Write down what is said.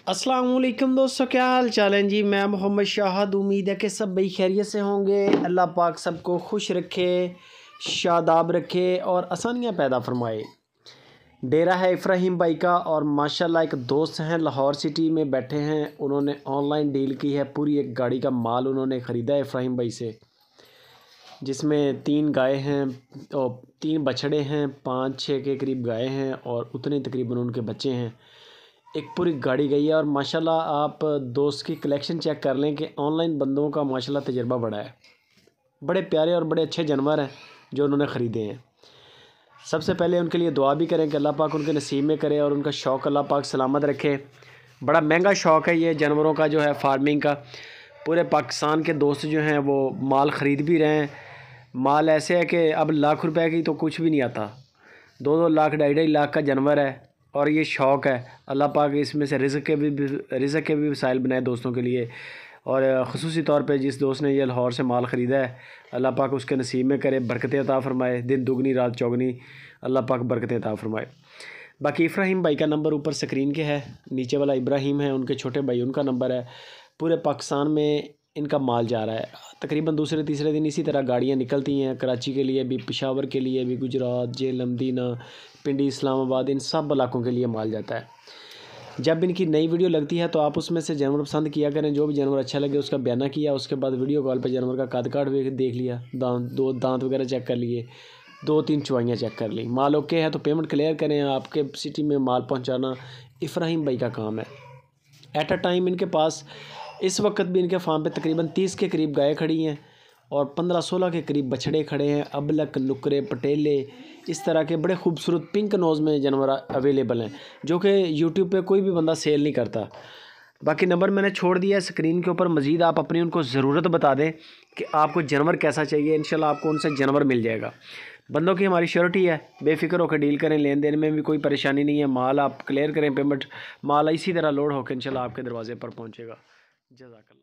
अस्सलाम वालेकुम दोस्तों, क्या हाल चाल है जी। मैं मोहम्मद शाहद, उम्मीद है कि सब भाई खैरियत से होंगे। अल्लाह पाक सबको खुश रखे, शादाब रखे और आसानियाँ पैदा फरमाए। डेरा है इब्राहिम भाई का और माशाल्लाह एक दोस्त हैं लाहौर सिटी में बैठे हैं। उन्होंने ऑनलाइन डील की है, पूरी एक गाड़ी का माल उन्होंने ख़रीदा है इब्राहिम भाई से, जिसमें 3 गाय हैं और 3 बछड़े हैं, 5-6 के करीब गाय हैं और उतने तकरीबन उनके बच्चे हैं। एक पूरी गाड़ी गई है और माशाल्लाह आप दोस्त की कलेक्शन चेक कर लें कि ऑनलाइन बंदों का माशाल्लाह तजर्बा बड़ा है। बड़े प्यारे और बड़े अच्छे जानवर हैं जो उन्होंने ख़रीदे हैं। सबसे पहले उनके लिए दुआ भी करें कि अल्लाह पाक उनके नसीब में करे और उनका शौक़ अल्लाह पाक सलामत रखे। बड़ा महंगा शौक़ है ये जानवरों का जो है, फार्मिंग का। पूरे पाकिस्तान के दोस्त जो हैं वो माल ख़रीद भी रहे हैं। माल ऐसे है कि अब लाख रुपए की तो कुछ भी नहीं आता, 2-2 लाख 2.5-2.5 लाख का जानवर है और ये शौक़ है। अल्लाह पाक इसमें से रिज़्क़ के भी वसाइल बनाए दोस्तों के लिए। और ख़ुसूसी तौर पे जिस दोस्त ने ये लाहौर से माल ख़रीदा है, अल्लाह पाक उसके नसीब में करे, बरकतें अता फ़रमाए, दिन दुगनी रात चौगनी अल्लाह पाक बरकतें अता फ़रमाए। बाकी इब्राहिम भाई का नंबर ऊपर स्क्रीन के है, नीचे वाला इब्राहिम है, उनके छोटे भाई उनका नंबर है। पूरे पाकिस्तान में इनका माल जा रहा है। तकरीबन दूसरे तीसरे दिन इसी तरह गाड़ियाँ निकलती हैं, कराची के लिए भी, पेशावर के लिए भी, गुजरात, जेहलम, दीना, पिंडी, इस्लामाबाद, इन सब इलाकों के लिए माल जाता है। जब इनकी नई वीडियो लगती है तो आप उसमें से जानवर पसंद किया करें, जो भी जानवर अच्छा लगे उसका बयाना किया, उसके बाद वीडियो कॉल पे जानवर का कद काठ देख लिया, दांत वगैरह चेक कर लिए, 2-3 चुवाइयाँ चेक कर ली। माल ओके है तो पेमेंट क्लियर करें। आपके सिटी में माल पहुँचाना इब्राहिम भाई का काम है। एट अ टाइम इनके पास इस वक्त भी इनके फार्म पे तकरीबन 30 के करीब गाय खड़ी हैं और 15-16 के करीब बछड़े खड़े हैं। अबलक, नुकरे, पटेले, इस तरह के बड़े खूबसूरत पिंक नोज़ में जानवर अवेलेबल हैं, जो कि यूट्यूब पे कोई भी बंदा सेल नहीं करता। बाकी नंबर मैंने छोड़ दिया है स्क्रीन के ऊपर। मज़ीद आप अपनी उनको ज़रूरत बता दें कि आपको जानवर कैसा चाहिए, इंशाल्लाह आपको उनसे जानवर मिल जाएगा। बंदों की हमारी श्योरिटी है, बेफिक्र होकर डील करें, लेन देन में भी कोई परेशानी नहीं है। माल आप क्लियर करें, पेमेंट माल इसी तरह लोड होकर इंशाल्लाह आपके दरवाजे पर पहुँचेगा। जज़ाकल्लाह।